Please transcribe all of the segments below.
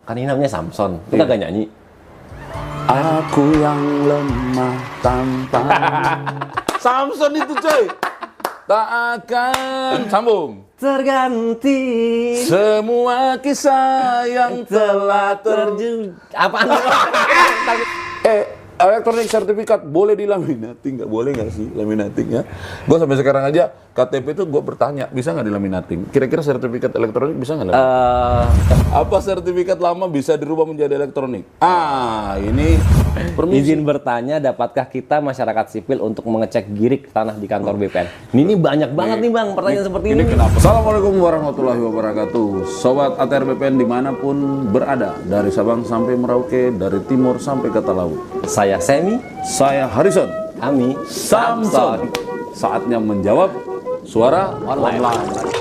Kan ini namanya Samson, itu kagak nyanyi. Aku yang lemah tanpa Samson itu coy. Tak akan sambung Terganti semua kisah yang telah terjadi. Apaan? Elektronik sertifikat boleh dilaminating nggak? Boleh nggak sih laminating ya? Gue sampai sekarang aja KTP itu gue bertanya bisa nggak dilaminating? Kira-kira sertifikat elektronik bisa nggak? Apa sertifikat lama bisa dirubah menjadi elektronik? Ini permisi. Izin bertanya, dapatkah kita masyarakat sipil untuk mengecek girik tanah di kantor BPN? Ini banyak banget nih bang pertanyaan seperti ini. Kenapa? Assalamualaikum warahmatullahi wabarakatuh. Sobat ATR BPN dimanapun berada, dari Sabang sampai Merauke, dari timur sampai ke laut. Saya Semi, Saya Harrison. kami Samson. Saatnya menjawab suara online.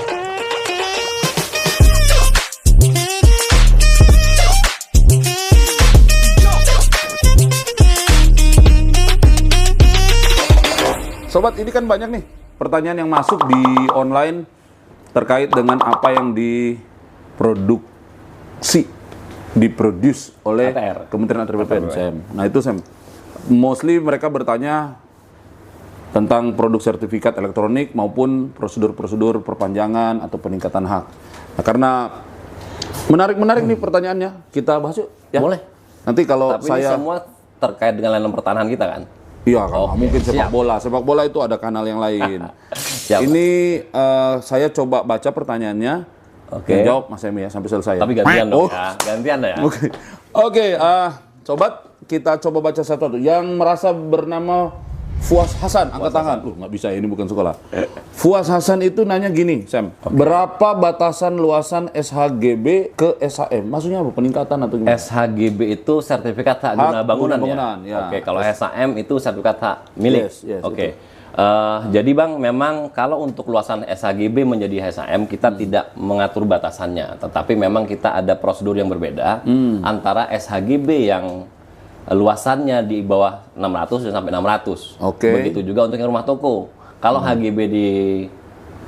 Sobat, ini kan banyak nih pertanyaan yang masuk di online terkait dengan apa yang diproduce oleh ATR. Kementerian ATR BPN. Sam. Nah itu Sam, mostly mereka bertanya tentang produk sertifikat elektronik maupun prosedur-prosedur perpanjangan atau peningkatan hak. Nah, karena menarik nih pertanyaannya, kita bahas yuk. Ya? Boleh. Nanti kalau Tapi ini semua terkait dengan layanan pertahanan kita kan? Iya, kan Oke, mungkin sepak siap. bola. Sepak bola itu ada kanal yang lain. Siap. Ini saya coba baca pertanyaannya. Oke. Yang jawab Mas Emi ya sampai selesai. Tapi gantian Oh. dong ya, gantian ya. Oke, sobat, kita coba baca satu-satu. Yang merasa bernama Fuas Hasan, angkat tangan. Nggak bisa, ini bukan sekolah. Fuas Hasan itu nanya gini, Sam. Berapa batasan luasan SHGB ke SHM? Maksudnya apa? Peningkatan atau gimana? SHGB itu sertifikat hak guna Hak bangunan, guna bangunan, ya. ya. Oke, kalau SHM itu sertifikat hak milik. Yes, Oke. Jadi bang, memang kalau untuk luasan SHGB menjadi SHM kita tidak mengatur batasannya, tetapi memang kita ada prosedur yang berbeda antara SHGB yang luasannya di bawah 600 dan sampai 600. Oke. Begitu juga untuk yang rumah toko. Kalau HGB di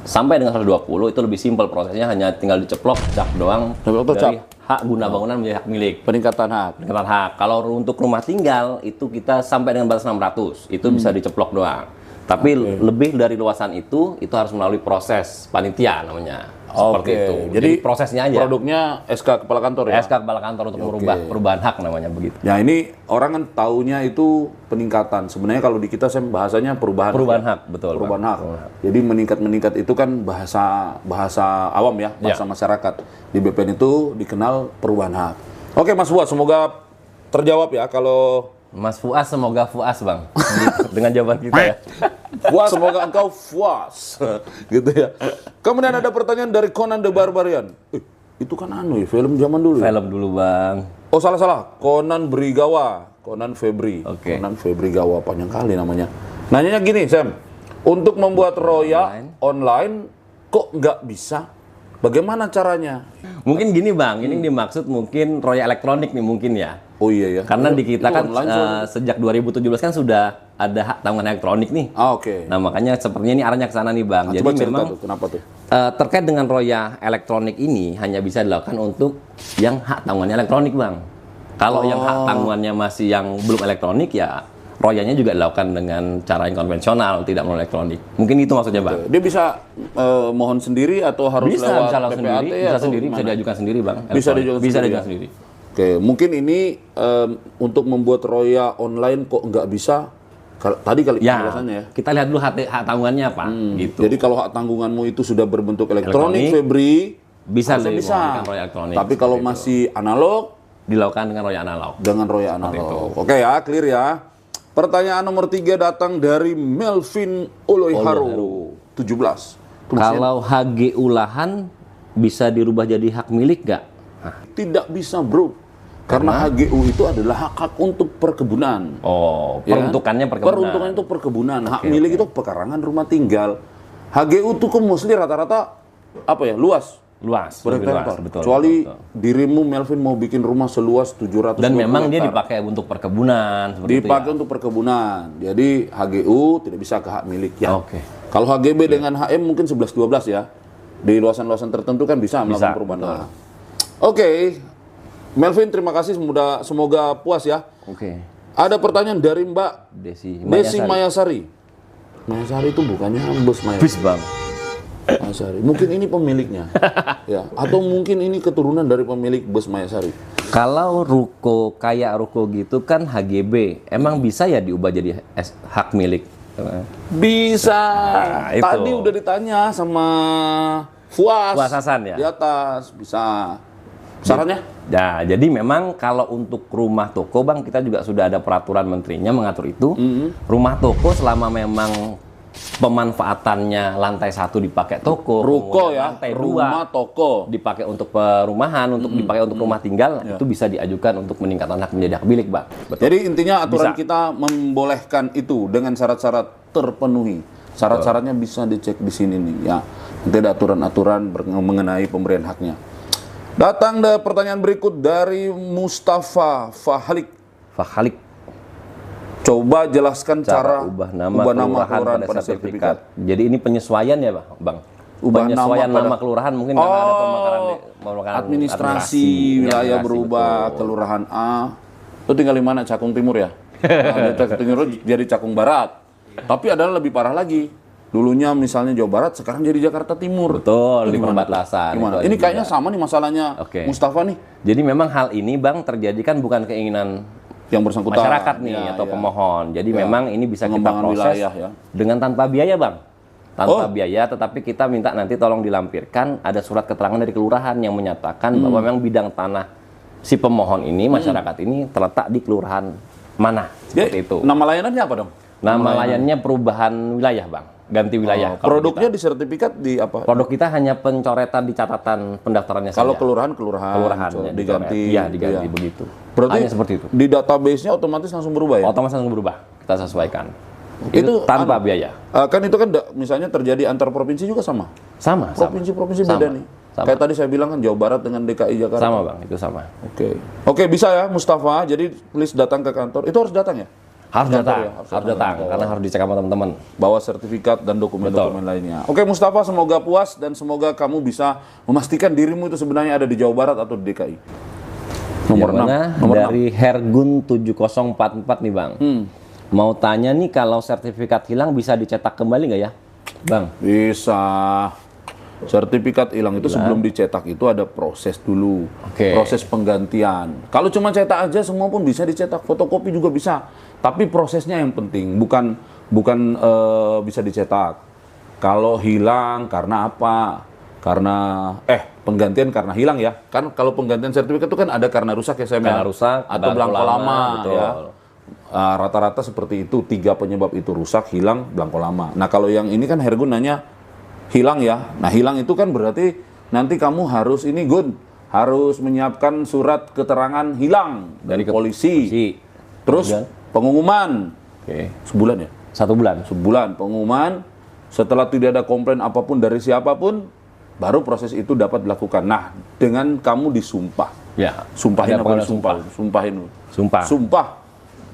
sampai dengan 120 itu lebih simpel prosesnya, hanya tinggal diceplok cap doang Diceplok dari cap. hak guna bangunan menjadi hak milik. Peningkatan hak. Peningkatan hak. Kalau untuk rumah tinggal itu kita sampai dengan batas 600, itu bisa diceplok doang. Tapi lebih dari luasan itu harus melalui proses panitia namanya. Seperti itu. Jadi prosesnya aja. Produknya SK Kepala Kantor ya? SK Kepala Kantor untuk merubah perubahan hak namanya begitu. Ya ini orang kan taunya itu peningkatan. Sebenarnya kalau di kita saya bahasanya perubahan Hak, betul. perubahan Pak. hak. Jadi meningkat itu kan bahasa awam ya, bahasa masyarakat. Di BPN itu dikenal perubahan hak. Oke Mas Fuad, semoga terjawab ya. Kalau Mas Fuas, semoga Fuas bang dengan jawaban kita ya. puas, semoga engkau puas. Gitu ya. Kemudian ada pertanyaan dari Conan the Barbarian. Itu kan ya, film zaman dulu. Film dulu bang. Oh salah. Conan Brigawa. Conan Febri. Oke. Conan Febri Gawa, panjang kali namanya. Nanyanya gini, Sam. Untuk membuat roya online kok nggak bisa? Bagaimana caranya? Mungkin gini bang, ini dimaksud mungkin roya elektronik nih mungkin ya. Oh iya ya. Karena di kita Itu kan online soalnya. sejak 2017 kan sudah ada hak tanggungan elektronik nih. Oke. Nah makanya sepertinya ini arahnya ke sana nih bang. Nah, Jadi coba cerita memang tuh, kenapa tuh? terkait dengan roya elektronik ini hanya bisa dilakukan untuk yang hak tanggungannya elektronik bang. Kalau yang hak tanggungannya masih yang belum elektronik ya royanya juga dilakukan dengan cara yang konvensional, tidak melalui elektronik. Mungkin itu maksudnya bang. Dia bisa mohon sendiri atau harus Bisa lewat langsung PPAT sendiri, bisa atau sendiri, bisa gimana? diajukan sendiri bang. Bisa Elektronik. diajukan Bisa sendiri, diajukan ya? sendiri. Oke, mungkin ini untuk membuat roya online kok nggak bisa? Tadi kali Ya, penjelasannya ya. kita lihat dulu hak tanggungannya apa, gitu. Jadi kalau hak tanggunganmu itu sudah berbentuk elektronik, Elektronik, Febri, bisa harusnya lebih menggunakan roya elektronik. Tapi kalau seperti itu. masih analog, Dilakukan dengan roya analog. dengan roya analog. Oke ya, clear ya. Pertanyaan nomor 3 datang dari Melvin Oloiharu, 17. Kalau HGU lahan bisa dirubah jadi hak milik nggak? Tidak bisa bro. Karena HGU itu adalah hak-hak untuk perkebunan. Oh, Ya kan? peruntukannya perkebunan. Peruntukan itu perkebunan. Hak milik itu pekarangan rumah tinggal. HGU itu kan mostly rata-rata apa ya, luas. Luas, Per lebih luas, hektar. betul. Kecuali betul. dirimu Melvin mau bikin rumah seluas 700 Dan memang dia dipakai untuk perkebunan seperti dipakai itu untuk perkebunan. Jadi HGU tidak bisa ke hak milik ya. Oke. Kalau HGB dengan HM mungkin 11-12 ya. Di luasan-luasan tertentu kan bisa melakukan Bisa, perubahan. betul. Nah, oke. Melvin, terima kasih, semoga puas ya. Oke. Ada pertanyaan dari Mbak Desi Desi Mayasari. Mayasari itu bukannya bus Mayasari. Bis bang. Mayasari. Mungkin ini pemiliknya. Ya, atau mungkin ini keturunan dari pemilik bus Mayasari. Kalau ruko kayak ruko gitu kan HGB, emang bisa ya diubah jadi hak milik? Bisa. Nah, itu. Tadi udah ditanya sama Fuas Hasan ya? di atas, bisa. Sarannya? Ya, jadi memang kalau untuk rumah toko bang, kita juga sudah ada peraturan menterinya mengatur itu. Rumah toko selama memang pemanfaatannya lantai 1 dipakai toko, Ruko kemudian ya, lantai 2 rumah toko. dipakai untuk perumahan, untuk dipakai untuk rumah tinggal, itu bisa diajukan untuk meningkatkan hak menjadi hak milik, bang. Betul. Jadi intinya aturan Bisa. kita membolehkan itu dengan syarat-syarat terpenuhi. Syarat-syaratnya bisa dicek di sini nih ya. Nanti ada aturan-aturan mengenai pemberian haknya. Datang ada pertanyaan berikut dari Mustafa Fahlik. Fahalik. Coba jelaskan Cara cara ubah nama kelurahan pada sertifikat. Jadi ini penyesuaian ya, bang? Ubah penyesuaian nama nama pada- kelurahan mungkin karena ada pemekaran Administrasi wilayah berubah, betul. kelurahan A. Itu tinggal di mana? Cakung Timur ya? Nah, Cakung Timur jadi Cakung Barat. Tapi adalah lebih parah lagi. Dulunya misalnya Jawa Barat, sekarang jadi Jakarta Timur. Betul, Itu di gimana? perbatasan. Gimana? Itu Ini ada kayaknya juga. sama nih masalahnya Oke. Mustafa nih. Jadi memang hal ini, bang, terjadi kan bukan keinginan Yang bersangkutan. masyarakat nih Ya, atau ya. pemohon. Jadi Ya. memang ini bisa kita Pengembangan proses wilayah, ya. dengan tanpa biaya, bang. Tanpa Oh. biaya, tetapi kita minta nanti tolong dilampirkan ada surat keterangan dari kelurahan yang menyatakan bahwa memang bidang tanah si pemohon ini, masyarakat ini terletak di kelurahan mana. Dia, Seperti itu. nama layanannya apa dong? Nama layannya perubahan wilayah, bang. Ganti wilayah. kalau Produknya kita. di sertifikat di apa? Produk kita hanya pencoretan di catatan pendaftarannya Kalau saja. kelurahan, kelurahannya diganti. Iya, diganti Iya. begitu. Berarti hanya seperti itu. di database-nya otomatis langsung berubah ya? Otomatis langsung berubah. Kita sesuaikan. Itu tanpa biaya. Kan itu kan misalnya terjadi antar provinsi juga sama. Sama. Provinsi-provinsi Sama. beda nih. Sama. Kayak tadi saya bilang kan Jawa Barat dengan DKI Jakarta. Sama, bang. Itu sama. Oke, bisa ya Mustafa. Jadi please datang ke kantor. Itu harus datang ya? Harus Kantor datang. ya, Harus datang. Karena harus dicek sama teman-teman. Bawa sertifikat dan dokumen-dokumen lainnya. Oke Mustafa, semoga puas dan semoga kamu bisa memastikan dirimu itu sebenarnya ada di Jawa Barat atau di DKI. Nomor Yang 6. mana? Nomor Dari Hergun 7044 nih, bang. Mau tanya nih, kalau sertifikat hilang bisa dicetak kembali nggak ya, bang? Bisa. Sertifikat hilang itu sebelum dicetak itu ada proses dulu. Oke. Proses penggantian. Kalau cuma cetak aja semua pun bisa dicetak, fotokopi juga bisa. Tapi prosesnya yang penting, bukan bisa dicetak. Kalau hilang karena apa? Karena penggantian karena hilang ya. Kan kalau penggantian sertifikat itu kan ada karena rusak ya, Karena rusak, atau belangko belangko lama, betul. ya. Rata-rata seperti itu, 3 penyebab itu, rusak, hilang, belangko lama. Nah kalau yang ini kan Hergun nanya hilang ya. Nah hilang itu kan berarti nanti kamu harus harus menyiapkan surat keterangan hilang dari polisi. Terus Kemudian? pengumuman Oke. sebulan ya. 1 bulan. Sebulan pengumuman. Setelah tidak ada komplain apapun dari siapapun, baru proses itu dapat dilakukan. Nah dengan kamu disumpah. Ya. Sumpahin Ada apa pengadilan disumpah? Sumpahin. Sumpah. Sumpah.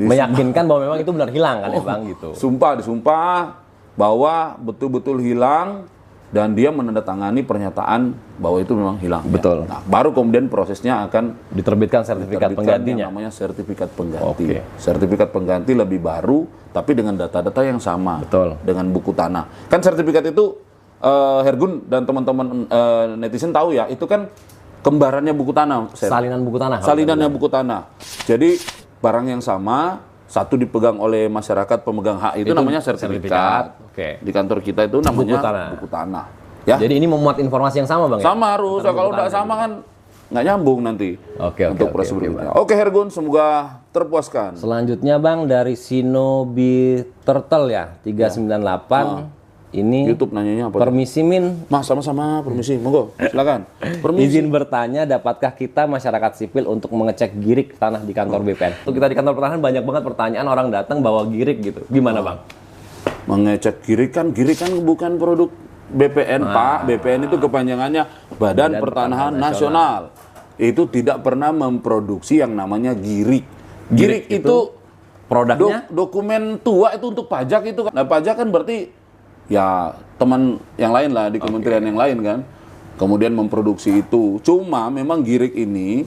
Meyakinkan bahwa memang itu benar hilang kan ya, bang, gitu. Disumpah bahwa betul-betul hilang dan dia menandatangani pernyataan bahwa itu memang hilang. Betul. Nah, baru kemudian prosesnya akan Diterbitkan sertifikat diterbitkan penggantinya. yang namanya sertifikat pengganti. Oke. Sertifikat pengganti lebih baru, tapi dengan data-data yang sama. Betul. Dengan buku tanah. Kan sertifikat itu Hergun dan teman-teman netizen tahu ya, itu kan kembarannya buku tanah. Salinan buku tanah. Salinannya buku tanah. Jadi barang yang sama, satu dipegang oleh masyarakat pemegang hak itu namanya sertifikat. Oke. Di kantor kita itu namanya buku tanah. Ya. Jadi ini memuat informasi yang sama, bang? Sama harus. Kalau nggak sama kan nggak nyambung nanti. Oke, untuk oke, proses oke, berikutnya. Oke Hergun, semoga terpuaskan. Selanjutnya, bang, dari Shinobi Turtle ya, 398. Ini YouTube nanyanya apa? permisi Min, Mas, sama-sama, permisi, monggo, silakan. Permisi. izin bertanya, dapatkah kita masyarakat sipil untuk mengecek girik tanah di kantor BPN? Untuk kita di kantor pertanahan banyak banget pertanyaan orang datang bawa girik gitu. Gimana, bang? Mengecek girik kan bukan produk BPN, Pak. BPN itu kepanjangannya Badan Pertanahan Nasional. Itu tidak pernah memproduksi yang namanya girik. Girik itu produknya dokumen tua itu untuk pajak itu kan. Nah, pajak kan berarti ya teman yang lain lah di kementerian yang lain kan. Kemudian memproduksi itu. Cuma memang girik ini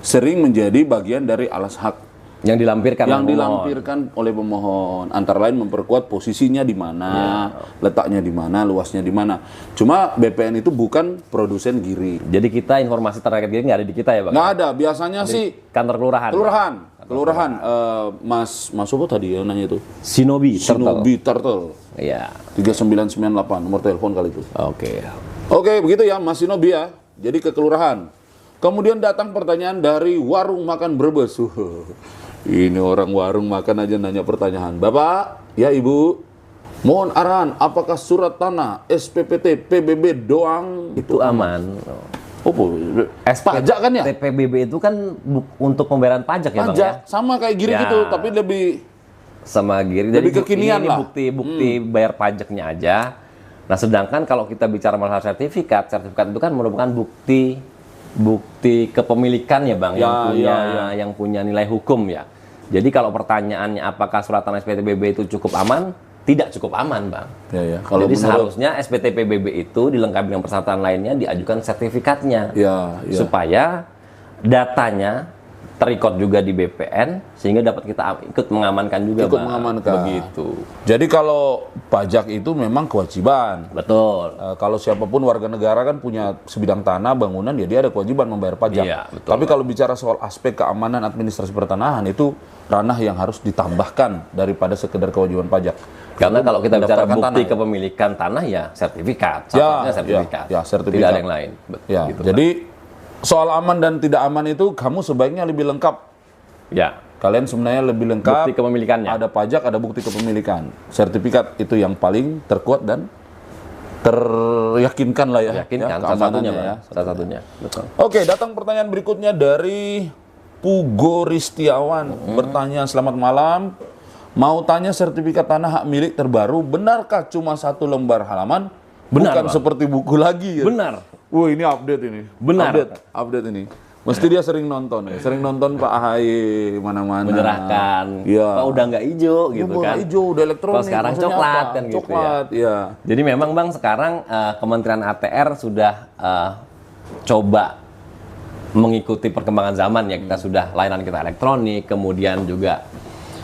sering menjadi bagian dari alas hak yang dilampirkan yang oleh pemohon. dilampirkan oleh pemohon, antara lain memperkuat posisinya di mana, letaknya di mana, luasnya di mana. Cuma BPN itu bukan produsen giri. Jadi kita informasi terkait gini nggak ada di kita ya Bang? Nggak ada, biasanya sih Kantor kelurahan. kelurahan. Mas apa tadi ya nanya itu? Shinobi Turtle. Shinobi Turtle. Iya. 3998 nomor telepon kali itu. Oke. Oke, begitu ya Mas Shinobi ya. Jadi ke kelurahan. Kemudian datang pertanyaan dari warung makan Brebes. Ini orang warung makan aja nanya pertanyaan. Bapak, ya Ibu, mohon arahan apakah surat tanah, SPPT, PBB doang Itu aman. Oh, pajak kan ya? PBB itu kan untuk pembayaran pajak ya Bang Pajak, ya? sama kayak giri Ya. gitu, tapi lebih Sama giri. Lebih kekinian ini lah. bukti bayar pajaknya aja. Nah, sedangkan kalau kita bicara masalah sertifikat itu kan merupakan bukti kepemilikan ya Bang, yang punya nilai hukum ya. Jadi kalau pertanyaannya apakah surat tanah SPTPBB itu cukup aman? Tidak cukup aman Bang. Ya. Jadi seharusnya SPTPBB itu dilengkapi dengan persyaratan lainnya, diajukan sertifikatnya. Ya. Supaya datanya terikot juga di BPN sehingga dapat kita ikut mengamankan juga Ikut Bang. mengamankan. Begitu. Jadi kalau pajak itu memang kewajiban. Betul. Kalau siapapun warga negara kan punya sebidang tanah, bangunan, ya dia ada kewajiban membayar pajak. Iya, betul. Tapi kalau bicara soal aspek keamanan administrasi pertanahan itu ranah yang harus ditambahkan daripada sekedar kewajiban pajak. Karena kalau kita bicara Mendaftarkan bukti tanah, kepemilikan tanah ya sertifikat. Ya, Satunya sertifikat. ya, sertifikat. Tidak ada yang lain. Ya, Gitu, jadi soal aman dan tidak aman itu kamu sebaiknya lebih lengkap. Bang. Ya. Kalian sebenarnya lebih lengkap. Bukti kepemilikannya. Ada pajak, ada bukti kepemilikan. Sertifikat itu yang paling terkuat dan teryakinkan lah ya. Yakinkan ya, salah satunya, keamanannya Bang. Salah satunya. Betul. Oke, datang pertanyaan berikutnya dari Pugo Ristiawan. Bertanya, selamat malam. Mau tanya sertifikat tanah hak milik terbaru, benarkah cuma 1 lembar halaman? Benar, Bukan Bang. seperti buku lagi ya? Benar. Wah, ini update ini. Benar. Update ini. Mesti dia sering nonton ya. Sering nonton Pak AHY mana-mana. Menyerahkan. Iya. Pak udah nggak hijau gitu Udah kan. hijau, udah elektronik. Kalau sekarang maksudnya coklat apa? kan gitu ya. Coklat, ya. Jadi memang Bang sekarang Kementerian ATR sudah coba mengikuti perkembangan zaman ya. Kita sudah layanan kita elektronik, kemudian juga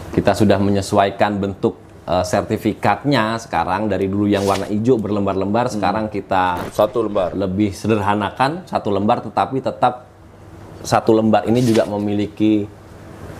kita sudah menyesuaikan bentuk sertifikatnya sekarang dari dulu yang warna hijau berlembar-lembar, sekarang kita 1 lembar. lebih sederhanakan 1 lembar, tetapi tetap 1 lembar ini juga memiliki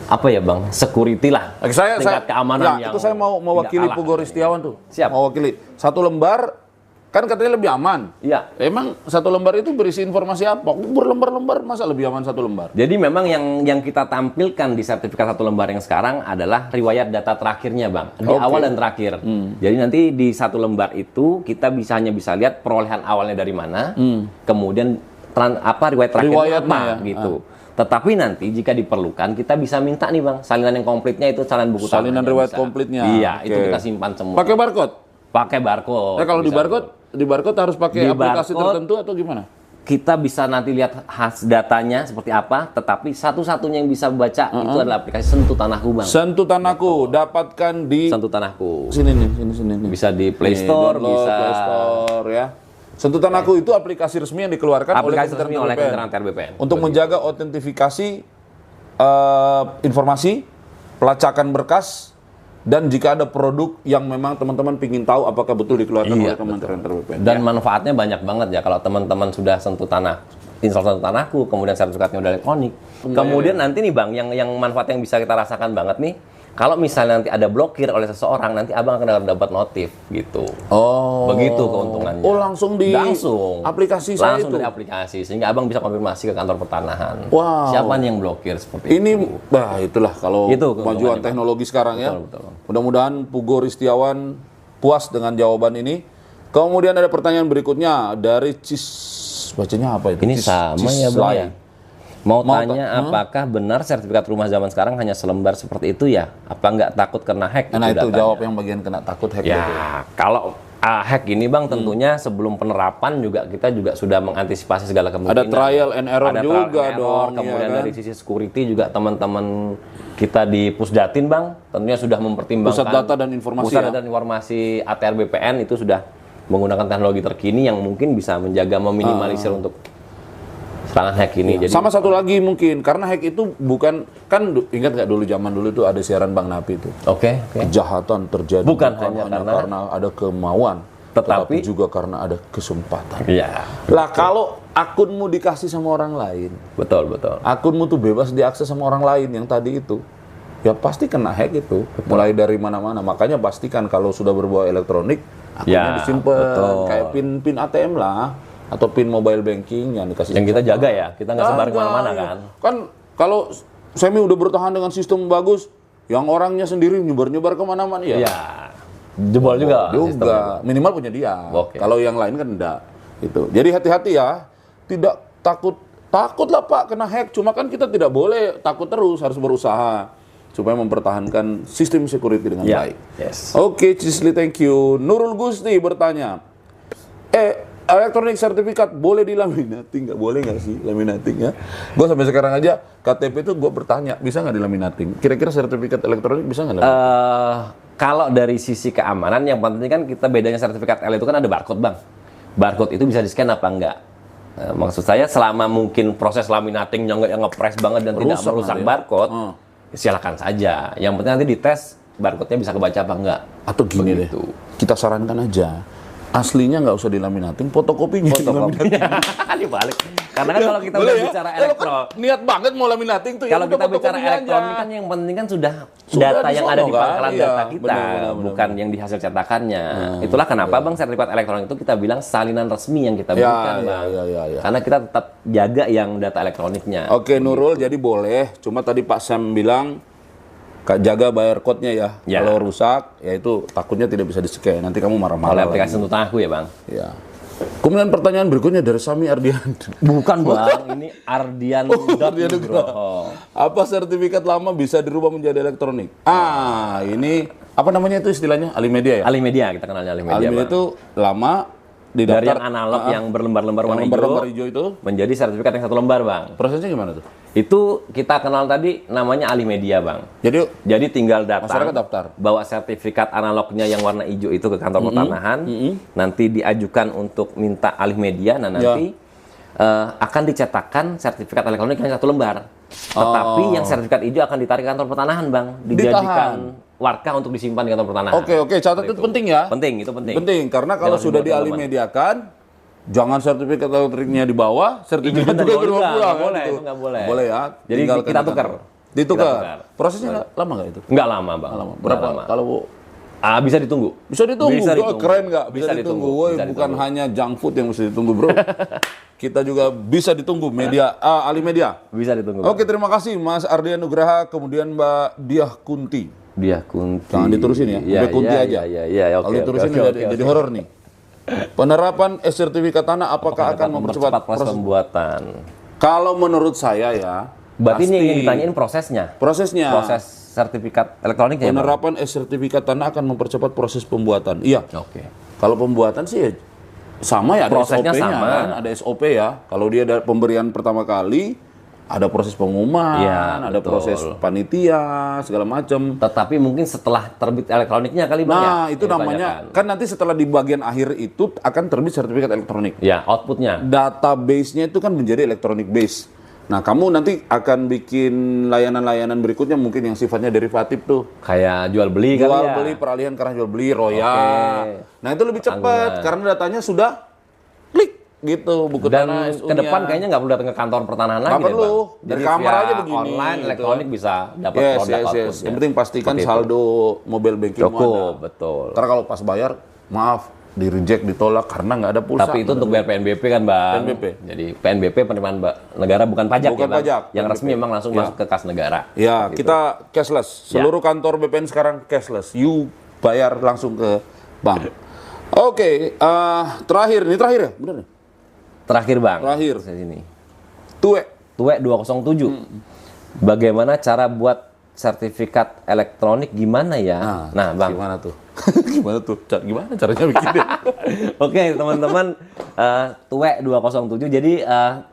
apa ya Bang, security lah, tingkat keamanan yang itu saya mau mewakili tidak kalah. Pugo Ristiawan tuh. Siap. Mewakili 1 lembar kan katanya lebih aman. Iya. Emang 1 lembar itu berisi informasi apa? Berlembar-lembar, masa lebih aman 1 lembar? Jadi memang yang kita tampilkan di sertifikat 1 lembar yang sekarang adalah riwayat data terakhirnya Bang, di Oke. awal dan terakhir. Jadi nanti di 1 lembar itu kita hanya bisa lihat perolehan awalnya dari mana, kemudian riwayat terakhirnya Riwayatnya apa ya. gitu. Tetapi nanti jika diperlukan kita bisa minta nih Bang, salinan yang komplitnya itu salinan buku Salinan tanahnya riwayat bisa. komplitnya. Iya, Oke. itu kita simpan semua. Pakai barcode? Pakai barcode. Kalau di Bisa. barcode harus pakai Di aplikasi barcode, tertentu atau gimana? kita bisa nanti lihat datanya seperti apa, tetapi satu-satunya yang bisa baca itu adalah aplikasi Sentuh Tanahku Bang. Sentuh Tanahku, dapatkan di Sentuh Tanahku. sini nih. Bisa di Play Nih, Store, download, bisa Play Store ya. Sentuh Tanahku itu aplikasi resmi yang dikeluarkan aplikasi resmi oleh Kementerian Kementerian BPN. untuk menjaga otentifikasi informasi, pelacakan berkas, dan jika ada produk yang memang teman-teman ingin tahu apakah betul dikeluarkan Iya, oleh Kementerian BPN. Dan manfaatnya banyak banget ya kalau teman-teman sudah install Sentuh Tanahku, kemudian sertifikatnya udah elektronik. Kemudian nanti nih Bang, yang manfaat yang bisa kita rasakan banget nih, kalau misalnya nanti ada blokir oleh seseorang, nanti Abang akan dapat notif gitu. Oh. Begitu keuntungannya. Oh, langsung di langsung aplikasi saya langsung itu. dari aplikasi sehingga Abang bisa konfirmasi ke kantor pertanahan. Wow. Siapa nih yang blokir seperti Ini, itu. itulah kalau Itu kemajuan keuntungannya, teknologi sekarang ya. Betul. Mudah-mudahan Pugo Ristiawan puas dengan jawaban ini. Kemudian ada pertanyaan berikutnya dari bacanya apa itu? Ini sama ya Bang ya. Mau Mau tanya apakah benar sertifikat rumah zaman sekarang hanya selembar seperti itu ya? Apa nggak takut kena hack? Nah itu datanya? jawab yang bagian kena takut hack. Ya, itu. kalau hack ini Bang tentunya sebelum penerapan kita juga sudah mengantisipasi segala kemungkinan. Ada trial and error Ada juga trial and error, dong. Kemudian ya kan? dari sisi security juga teman-teman kita di Pusdatin Bang tentunya sudah mempertimbangkan Pusat Data dan Informasi Pusat ya? Data dan Informasi ATR BPN itu sudah menggunakan teknologi terkini yang mungkin bisa menjaga meminimalisir untuk Tangan hack ini. Jadi Sama satu lagi mungkin, karena hack itu bukan, kan ingat nggak dulu zaman dulu itu ada siaran Bang Napi itu. Oke. Kejahatan terjadi Bukan hanya karena ada kemauan, Tetapi juga karena ada kesempatan. Iya. Lah kalau akunmu dikasih sama orang lain, Betul. akunmu tuh bebas diakses sama orang lain yang tadi itu, ya pasti kena hack itu. Mulai dari mana-mana. Makanya pastikan kalau sudah berbau elektronik, akunnya disimpan kayak pin ATM lah, atau pin mobile banking yang dikasih. Yang kita jaga ya, kita nggak sebar kemana-mana kan. Kan kalau Semi udah bertahan dengan sistem bagus, yang orangnya sendiri nyebar-nyebar kemana-mana ya. Iya. Jebol juga. Juga minimal punya dia. Oke. Kalau yang lain kan enggak. Itu. Jadi hati-hati ya. Tidak takut lah Pak kena hack. Cuma kan kita tidak boleh takut terus, harus berusaha supaya mempertahankan sistem security dengan baik. Yes. Oke, Cisli, thank you. Nurul Gusti bertanya, elektronik sertifikat boleh dilaminating? Nggak boleh nggak sih laminating ya? Gue sampai sekarang aja KTP itu gue bertanya, bisa nggak dilaminating? Kira-kira sertifikat elektronik bisa nggak laminating? Kalau dari sisi keamanan, yang penting kan kita bedanya sertifikat L itu kan ada barcode, Bang. Barcode itu bisa di-scan apa enggak? Maksud saya selama mungkin proses laminatingnya nggak yang nge-press banget dan tidak merusak barcode, silakan saja. Yang penting nanti dites barcode-nya bisa kebaca apa enggak. Atau gini deh, kita sarankan aja, aslinya nggak usah dilaminating, fotokopinya dibalik. Karena kan kalau kita udah bicara elektron, niat banget mau laminating tuh. Kalau kita bicara elektronik kan yang penting kan sudah data yang ada di pangkalan data kita, bukan yang di hasil cetakannya. Itulah kenapa Bang sertifikat elektronik itu kita bilang salinan resmi yang kita berikan, Bang. Karena kita tetap jaga yang data elektroniknya. Oke, Nurul, jadi boleh. Cuma tadi Pak Sam bilang jaga bayar code-nya ya. Kalau rusak, ya itu takutnya tidak bisa di-scan. Nanti kamu marah-marah. Oleh aplikasi untuk aku ya, Bang. Ya. Kemudian pertanyaan berikutnya dari Sami Ardian. Bukan Bang, ini Ardian Nugroho. Apa sertifikat lama bisa dirubah menjadi elektronik? Ini apa namanya itu istilahnya? Alimedia ya? Alimedia, kita kenalnya Alimedia. Alimedia itu lama di dari daftar yang analog yang berlembar-lembar warna hijau itu menjadi sertifikat yang 1 lembar, Bang. Prosesnya gimana tuh? Itu kita kenal tadi namanya Alimedia, Bang. Jadi tinggal masyarakat daftar, bawa sertifikat analognya yang warna hijau itu ke kantor pertanahan, nanti diajukan untuk minta Alimedia, nah nanti akan dicetakkan sertifikat elektronik yang 1 lembar. Tetapi yang sertifikat hijau akan ditarik ke kantor pertanahan, Bang, dijadikan warka untuk disimpan di kantor pertanahan. Oke, catat itu penting ya. Penting, itu penting. Penting karena kalau sudah dialimediakan, jangan sertifikat elektriknya dibawa, sertifikat juga dibawa pulang. Nggak boleh, itu nggak boleh. Boleh ya. Jadi kita tukar. Ditukar. Prosesnya lama nggak itu? Nggak lama, Bang. Berapa? Kalau bisa ditunggu. Bisa ditunggu. Bisa ditunggu. Keren nggak? Bisa ditunggu. Woi, bukan hanya junk food yang mesti ditunggu, Bro. Kita juga bisa ditunggu Alimedia. Bisa ditunggu. Oke, terima kasih Mas Ardian Nugraha, kemudian Mbak Diah Kunti. Jangan diterusin ya. Mbak Kunti aja. Iya, kalau diterusin jadi horor nih. Penerapan sertifikat tanah apakah akan mempercepat proses pembuatan? Kalau menurut saya ya, berarti ini yang ditanyain prosesnya. Proses sertifikat elektroniknya. Penerapan sertifikat tanah akan mempercepat proses pembuatan. Iya. Oke. Kalau pembuatan sih sama ya, ada prosesnya SOP-nya sama. kan, ada SOP ya. Kalau dia ada pemberian pertama kali, ada proses pengumuman, ada proses panitia, segala macam. Tetapi mungkin setelah terbit elektroniknya kali Bang. Nah, itu namanya kan nanti setelah di bagian akhir itu akan terbit sertifikat elektronik. Ya, outputnya. Database-nya itu kan menjadi electronic base. Nah, kamu nanti akan bikin layanan-layanan berikutnya mungkin yang sifatnya derivatif tuh. Kayak jual beli kali ya. Jual beli, peralihan karena jual beli, royal. Nah, itu lebih cepat karena datanya sudah klik gitu, buku tanah. Dan ke depan kayaknya nggak perlu datang ke kantor pertanahan lagi. Nggak perlu. Dari kamar aja begini. Online, elektronik bisa dapat produk outputnya. Yang penting pastikan saldo mobile banking cukup, betul. Karena kalau pas bayar, maaf, di reject, ditolak karena nggak ada pulsa. Tapi itu untuk bayar PNBP kan, Bang. PNBP. Jadi PNBP penerimaan negara bukan pajak. Bukan ya, Bang? pajak. Yang resmi memang langsung masuk ke kas negara. Ya, kita cashless. Seluruh kantor BPN sekarang cashless. You bayar langsung ke bank. Oke, terakhir ya, benar nih? Terakhir, Bang. Terakhir. Sini. Tuwe 207. Bagaimana cara buat sertifikat elektronik gimana ya? Nah, Bang. Gimana tuh? Gimana caranya bikinnya? Oke, teman-teman, Tuwe 207. Jadi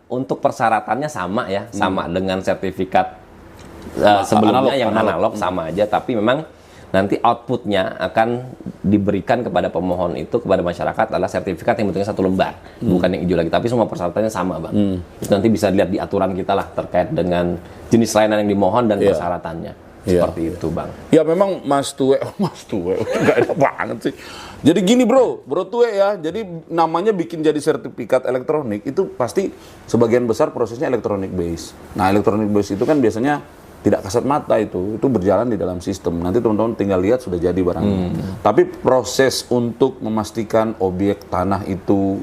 untuk persyaratannya sama ya, sama dengan sertifikat sebelumnya yang analog sama aja, tapi memang nanti outputnya akan diberikan kepada pemohon itu, kepada masyarakat adalah sertifikat yang bentuknya 1 lembar, bukan yang hijau lagi, tapi semua persyaratannya sama, Bang. Itu nanti bisa dilihat di aturan kita lah terkait dengan jenis layanan yang dimohon dan persyaratannya. Seperti itu, Bang. Ya memang Mas Tue nggak ada banget sih. Jadi gini bro Tue ya, jadi namanya bikin jadi sertifikat elektronik itu pasti sebagian besar prosesnya elektronik base. Nah elektronik base itu kan biasanya tidak kasat mata, itu berjalan di dalam sistem. Nanti teman-teman tinggal lihat sudah jadi barangnya. Tapi proses untuk memastikan objek tanah itu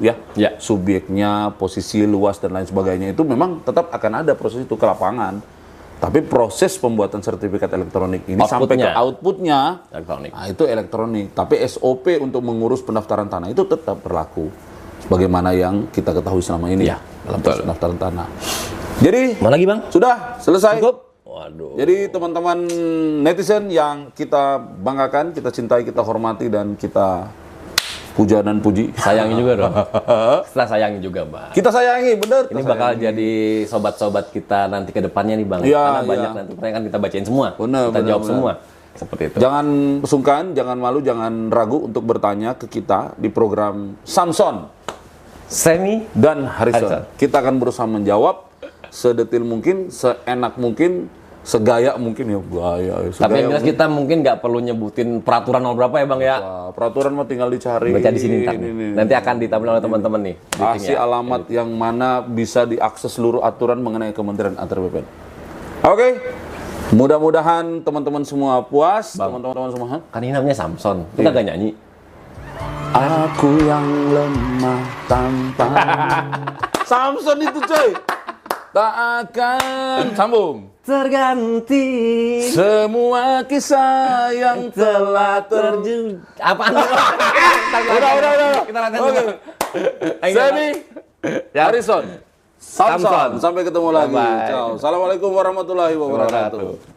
subjeknya, posisi luas dan lain sebagainya itu memang tetap akan ada proses itu ke lapangan. Tapi proses pembuatan sertifikat elektronik ini sampai ke outputnya elektronik. Nah, itu elektronik. Tapi SOP untuk mengurus pendaftaran tanah itu tetap berlaku sebagaimana yang kita ketahui selama ini dalam proses pendaftaran tanah. Jadi mana lagi, Bang? Sudah selesai. Cukup. Waduh. Jadi teman-teman netizen yang kita banggakan, kita cintai, kita hormati dan kita puja dan puji. Sayangi juga dong. Setelah sayangi juga, Bang. Kita sayangi, bener. Ini bakal jadi sobat-sobat kita nanti ke depannya nih, Bang. Ya, karena banyak nanti pertanyaan kan kita bacain semua. Bener, kita jawab semua. Seperti itu. Jangan sungkan, jangan malu, jangan ragu untuk bertanya ke kita di program Samson, Semi dan Harrison. Kita akan berusaha menjawab sedetil mungkin, seenak mungkin, segaya mungkin ya. Tapi yang jelas kita mungkin nggak perlu nyebutin peraturan nomor berapa ya, Bang ya. Wah, peraturan mah tinggal dicari. Baca di sini ntar. Nanti akan ditampilkan oleh teman-teman nih. Kasih alamat yang mana bisa diakses seluruh aturan mengenai Kementerian Antar BPN. Oke. Mudah-mudahan teman-teman semua puas. Teman-teman semua. Kan ini namanya Samson. Kita gak nyanyi. Aku yang lemah tanpa. Samson itu coy. Tak akan sambung. Terganti Semua kisah yang telah terjun. Apaan? Udah. Kita latihan. Oke. Semi, Harrison, Samson. Sampai ketemu lagi. Bye-bye. Ciao. Assalamualaikum warahmatullahi wabarakatuh.